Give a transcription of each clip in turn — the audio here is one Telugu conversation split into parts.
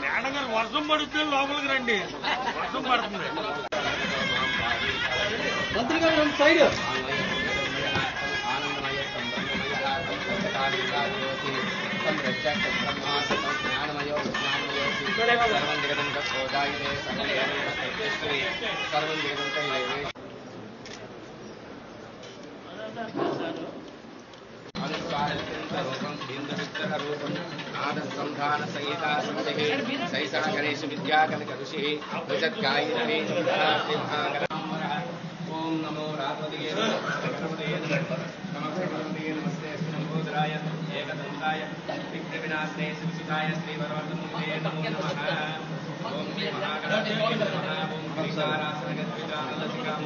మేడం గారు వర్షం పడుతుంది లోపలికి రండి వర్షం పడుతుంది మంత్రి గారు సైడ్ सैसा गणेश विद्या कनक ऋषि ओम नमो राधवदे नमस्ते नमोदराय एकदंताय विघ्नविनाशने शिवसुताय श्रीवरवर्धनमूर्तये नमो नमः ओम महागणाधिपतये नमः ओम विकारासनगद्विदानलसिकां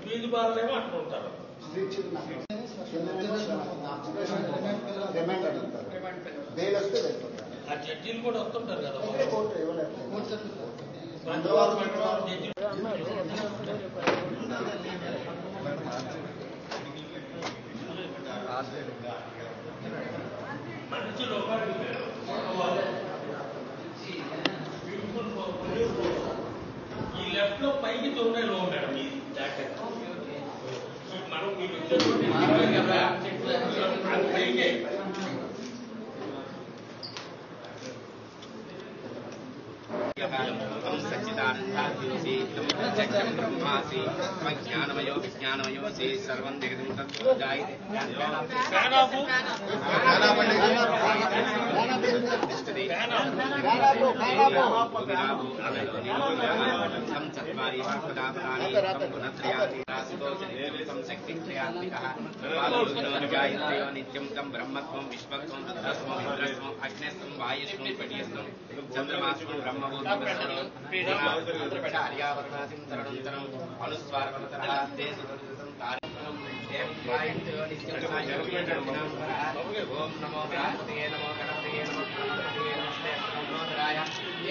వీధి బాలేమో అట్లా ఉంటారు ఆ జడ్జీలు కూడా వస్తుంటారు కదా మనిషిలో ఈ లెఫ్ట్ లో పైకి తోనే లో మేడం ఈ జాకెట్ మనం పైకి ब्रह्मासी ज्ञानमयो विज्ञानमयो से सर्वं जगतं तत्त्वजायते नित्यं तं ब्रह्मत्वं विश्वत्वं रुद्रस्वं इंद्रस्वं अग्निस्वं वायुस्वं पटियस्वं चंद्रमास्वं ब्रह्मभूतस्वं आर्यावर्णासिं तरणं अनुस्वारवनतरः ते सुदर्शनं तारकं ओम नमो बृहस्पतये नमो गणपतये नमो गणपतये नमस्ते नमोदराय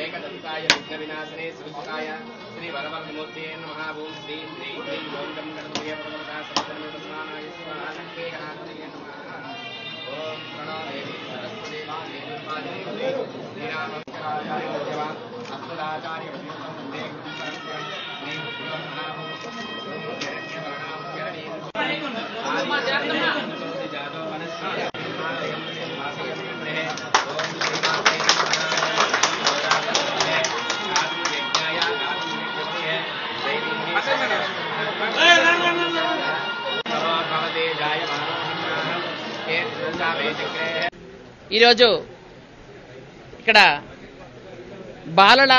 एकदंताय विघ्नविनाशने शिवसुताय श्री वरवर्धनमूर्तये नमः ओम श्री श्री श्री गोविंदं गणपतये भगवता समस्तमेतस्मानाय स्वाहानके गणापतये नमः ओम प्रणो देवी सरस्वती देवी पादेवी श्रीरामचन्द्राय देवा अस्मदाचार्य वन्दे ఈరోజు ఇక్కడ బాలల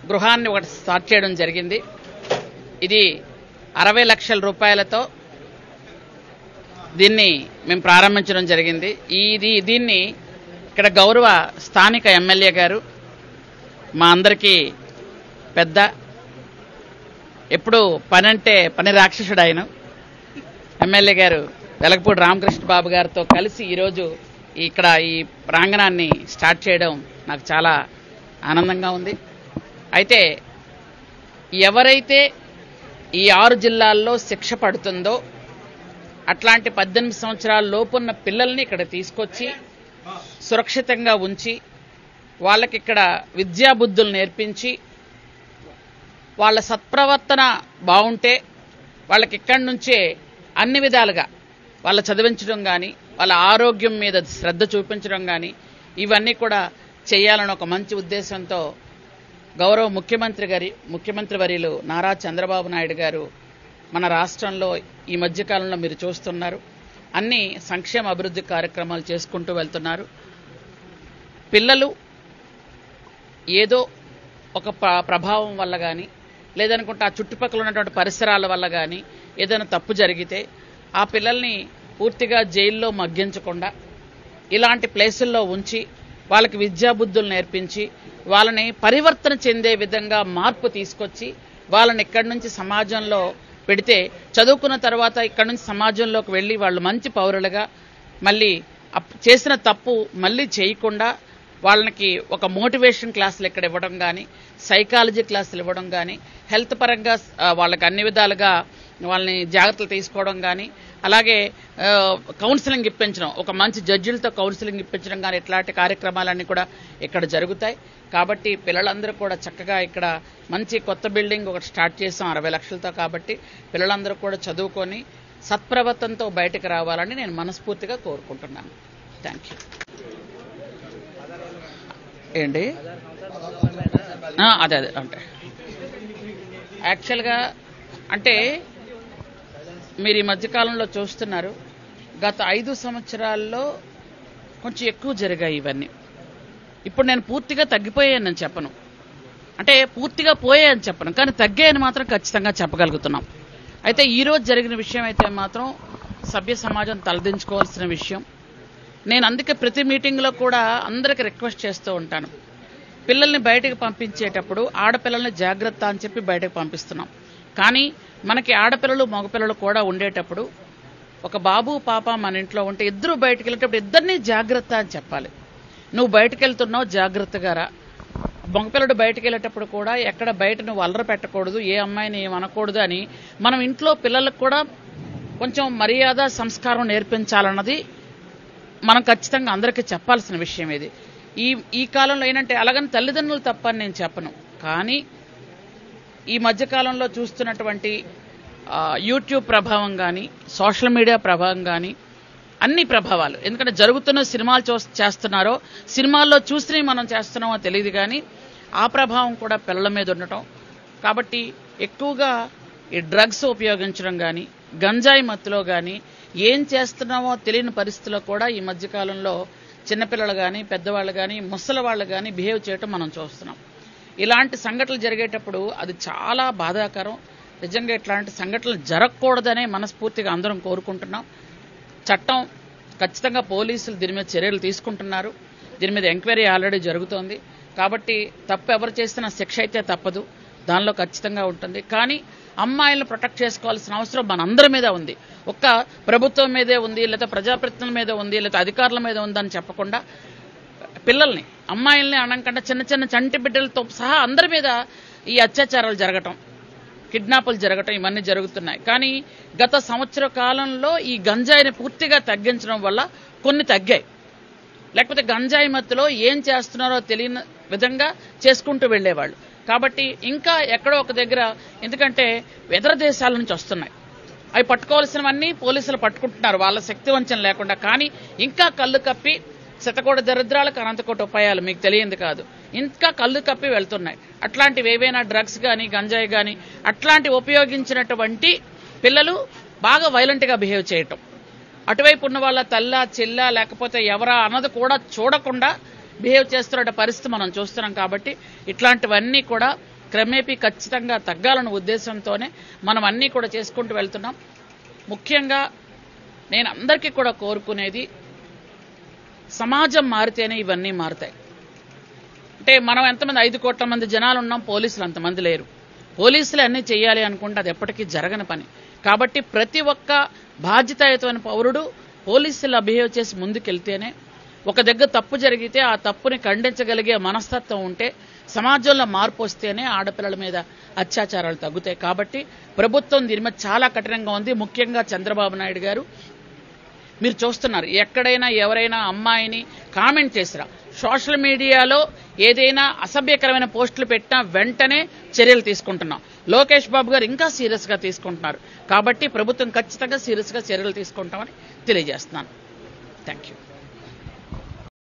గృహాన్ని ఒకటి స్టార్ట్ చేయడం జరిగింది. ఇది 60 లక్షల రూపాయలతో దీన్ని మేము ప్రారంభించడం జరిగింది. దీన్ని ఇక్కడ గౌరవ స్థానిక ఎమ్మెల్యే గారు మా అందరికీ పెద్ద, ఎప్పుడు పనంటే పని రాక్షసుడు ఆయన ఎమ్మెల్యే గారు వెలగపూడి రామకృష్ణ బాబు గారితో కలిసి ఈరోజు ఇక్కడ ఈ ప్రాంగణాన్ని స్టార్ట్ చేయడం నాకు చాలా ఆనందంగా ఉంది. అయితే ఎవరైతే ఈ 6 జిల్లాల్లో శిక్ష పడుతుందో అట్లాంటి 18 సంవత్సరాల లోపున్న పిల్లల్ని ఇక్కడ తీసుకొచ్చి సురక్షితంగా ఉంచి వాళ్ళకి ఇక్కడ విద్యాబుద్ధులు నేర్పించి వాళ్ళ సత్ప్రవర్తన బాగుంటే వాళ్ళకి ఇక్కడి నుంచే అన్ని విధాలుగా వాళ్ళ చదివించడం కానీ వాళ్ళ ఆరోగ్యం మీద శ్రద్ధ చూపించడం కానీ ఇవన్నీ కూడా చేయాలని ఒక మంచి ఉద్దేశంతో గౌరవ ముఖ్యమంత్రి వర్యులు నారా చంద్రబాబు నాయుడు గారు మన రాష్ట్రంలో ఈ మధ్యకాలంలో మీరు చూస్తున్నారు అన్ని సంక్షేమ అభివృద్ధి కార్యక్రమాలు చేసుకుంటూ వెళ్తున్నారు. పిల్లలు ఏదో ఒక ప్రభావం వల్ల కానీ లేదనుకుంటే ఆ చుట్టుపక్కల ఉన్నటువంటి పరిసరాల వల్ల కానీ ఏదైనా తప్పు జరిగితే ఆ పిల్లల్ని పూర్తిగా జైల్లో మగ్గించకుండా ఇలాంటి ప్లేసుల్లో ఉంచి వాళ్ళకి విద్యాబుద్ధులు నేర్పించి వాళ్ళని పరివర్తన చెందే విధంగా మార్పు తీసుకొచ్చి వాళ్ళని ఇక్కడి నుంచి సమాజంలో పెడితే చదువుకున్న తర్వాత ఇక్కడి నుంచి సమాజంలోకి వెళ్ళి వాళ్ళు మంచి పౌరులుగా మళ్ళీ చేసిన తప్పు మళ్ళీ చేయకుండా వాళ్ళకి ఒక మోటివేషన్ క్లాసులు ఇక్కడ ఇవ్వడం కానీ సైకాలజీ క్లాసులు ఇవ్వడం కానీ హెల్త్ పరంగా వాళ్ళకి అన్ని విధాలుగా వాళ్ళని జాగ్రత్తలు తీసుకోవడం కానీ అలాగే కౌన్సిలింగ్ ఇప్పించడం ఒక మంచి జడ్జిలతో కౌన్సిలింగ్ ఇప్పించడం కానీ ఇట్లాంటి కార్యక్రమాలన్నీ కూడా ఇక్కడ జరుగుతాయి. కాబట్టి పిల్లలందరూ కూడా చక్కగా ఇక్కడ మంచి కొత్త బిల్డింగ్ ఒకటి స్టార్ట్ చేసాం 60 లక్షలతో. కాబట్టి పిల్లలందరూ కూడా చదువుకొని సత్ప్రవర్తనతో బయటకు రావాలని నేను మనస్ఫూర్తిగా కోరుకుంటున్నాను. Thank you. ఏంటి అదే అంటే యాక్చువల్గా అంటే మీరు ఈ మధ్యకాలంలో చూస్తున్నారు గత 5 సంవత్సరాల్లో కొంచెం ఎక్కువ జరిగాయి ఇవన్నీ. ఇప్పుడు నేను పూర్తిగా తగ్గిపోయానని చెప్పను, అంటే పూర్తిగా పోయాయని చెప్పను, కానీ తగ్గాయని మాత్రం ఖచ్చితంగా చెప్పగలుగుతున్నాం. అయితే ఈరోజు జరిగిన విషయం అయితే మాత్రం సభ్య సమాజం తలదించుకోవాల్సిన విషయం. నేను అందుకే ప్రతి మీటింగ్లో కూడా అందరికీ రిక్వెస్ట్ చేస్తూ ఉంటాను, పిల్లల్ని బయటకు పంపించేటప్పుడు ఆడపిల్లల్ని జాగ్రత్త అని చెప్పి బయటకు పంపిస్తున్నాం. కానీ మనకి ఆడపిల్లలు మగపిల్లలు కూడా ఉండేటప్పుడు ఒక బాబు పాప మన ఇంట్లో ఉంటే ఇద్దరు బయటకు వెళ్ళేటప్పుడు ఇద్దరినీ జాగ్రత్త అని చెప్పాలి. నువ్వు బయటకు వెళ్తున్నావు జాగ్రత్తగా రా. మగపిల్లడు బయటకు వెళ్ళేటప్పుడు కూడా ఎక్కడ బయట నువ్వు అల్లరి పెట్టకూడదు, ఏ అమ్మాయిని ఏమనకూడదు అని మనం ఇంట్లో పిల్లలకు కూడా కొంచెం మర్యాద సంస్కారం నేర్పించాలన్నది మనం ఖచ్చితంగా అందరికీ చెప్పాల్సిన విషయం ఇది. ఈ కాలంలో ఏంటంటే అలాగని తల్లిదండ్రులు తప్పని నేను చెప్పను, కానీ ఈ మధ్యకాలంలో చూస్తున్నటువంటి యూట్యూబ్ ప్రభావం కానీ సోషల్ మీడియా ప్రభావం కానీ అన్ని ప్రభావాలు, ఎందుకంటే జరుగుతున్న సినిమాలు చేస్తున్నారో సినిమాల్లో చూసి మనం చేస్తున్నామో తెలియదు, కానీ ఆ ప్రభావం కూడా పిల్లల మీద ఉండటం. కాబట్టి ఎక్కువగా ఈ డ్రగ్స్ ఉపయోగించడం కానీ గంజాయి మత్తులో కానీ ఏం చేస్తున్నామో తెలియని పరిస్థితిలో కూడా ఈ మధ్యకాలంలో చిన్నపిల్లలు కానీ పెద్దవాళ్ళు కానీ ముసలి వాళ్ళు కానీ బిహేవ్ చేయటం మనం చూస్తున్నాం. ఇలాంటి సంఘటనలు జరిగేటప్పుడు అది చాలా బాధాకరం. నిజంగా ఇట్లాంటి సంఘటనలు జరగకూడదనే మనస్ఫూర్తిగా అందరం కోరుకుంటున్నాం. చట్టం ఖచ్చితంగా పోలీసులు దీని మీద చర్యలు తీసుకుంటున్నారు, దీని మీద ఎంక్వైరీ ఆల్రెడీ జరుగుతోంది. కాబట్టి తప్పు ఎవరు చేసినా శిక్ష అయితే తప్పదు, దానిలో ఖచ్చితంగా ఉంటుంది. కానీ అమ్మాయిలను ప్రొటెక్ట్ చేసుకోవాల్సిన అవసరం మనందరి మీద ఉంది. ఒక్క ప్రభుత్వం మీదే ఉంది, లేదా ప్రజాప్రతినిధుల మీద ఉంది, లేదా అధికారుల మీద ఉందని చెప్పకుండా పిల్లల్ని అమ్మాయిల్ని అనకుండా చిన్న చిన్న చంటి బిడ్డలతో సహా అందరి మీద ఈ అత్యాచారాలు జరగటం, కిడ్నాపులు జరగటం ఇవన్నీ జరుగుతున్నాయి. కానీ గత సంవత్సర కాలంలో ఈ గంజాయిని పూర్తిగా తగ్గించడం వల్ల కొన్ని తగ్గాయి. లేకపోతే గంజాయి మత్తులో ఏం చేస్తున్నారో తెలియని విధంగా చేసుకుంటూ వెళ్లేవాళ్ళు. కాబట్టి ఇంకా ఎక్కడో ఒక దగ్గర, ఎందుకంటే ఇతర దేశాల నుంచి వస్తున్నాయి, అవి పట్టుకోవాల్సినవన్నీ పోలీసులు పట్టుకుంటున్నారు వాళ్ళ శక్తి వంచన లేకుండా. కానీ ఇంకా కళ్ళు కప్పి శతకోటి దరిద్రాలకు అనంతకోటి ఉపాయాలు మీకు తెలియంది కాదు, ఇంకా కళ్ళు కప్పి వెళ్తున్నాయి. అట్లాంటివి ఏవైనా డ్రగ్స్ కానీ గంజాయి కానీ అట్లాంటి ఉపయోగించినటువంటి పిల్లలు బాగా వైలెంట్గా బిహేవ్ చేయటం, అటువైపు ఉన్న వాళ్ళ తల్ల చెల్ల లేకపోతే ఎవరా అన్నది కూడా చూడకుండా బిహేవ్ చేస్తున్న పరిస్థితి మనం చూస్తున్నాం. కాబట్టి ఇట్లాంటివన్నీ కూడా క్రమేపీ ఖచ్చితంగా తగ్గాలన్న ఉద్దేశంతోనే మనం అన్నీ కూడా చేసుకుంటూ వెళ్తున్నాం. ముఖ్యంగా నేను అందరికీ కూడా కోరుకునేది, సమాజం మారితేనే ఇవన్నీ మారుతాయి. అంటే మనం ఎంతమంది 5 కోట్ల మంది జనాలు ఉన్నాం, పోలీసులు అంతమంది లేరు. పోలీసులు అన్నీ చేయాలి అనుకుంటే అది ఎప్పటికీ జరగని పని. కాబట్టి ప్రతి ఒక్క బాధ్యతాయుతమైన పౌరుడు పోలీసులు బిహేవ్ చేసి ముందుకెళ్తేనే ఒక దగ్గర తప్పు జరిగితే ఆ తప్పుని ఖండించగలిగే మనస్తత్వం ఉంటే, సమాజంలో మార్పు వస్తేనే ఆడపిల్లల మీద అత్యాచారాలు తగ్గుతాయి. కాబట్టి ప్రభుత్వం దీని మీద చాలా కఠినంగా ఉంది. ముఖ్యంగా చంద్రబాబు నాయుడు గారు, మీరు చూస్తున్నారు ఎక్కడైనా ఎవరైనా అమ్మాయిని కామెంట్ చేసిరా, సోషల్ మీడియాలో ఏదైనా అసభ్యకరమైన పోస్టులు పెట్టినా వెంటనే చర్యలు తీసుకుంటున్నాం. లోకేష్ బాబు గారు ఇంకా సీరియస్ గా తీసుకుంటున్నారు. కాబట్టి ప్రభుత్వం ఖచ్చితంగా సీరియస్ గా చర్యలు తీసుకుంటామని తెలియజేస్తున్నాను. Thank you.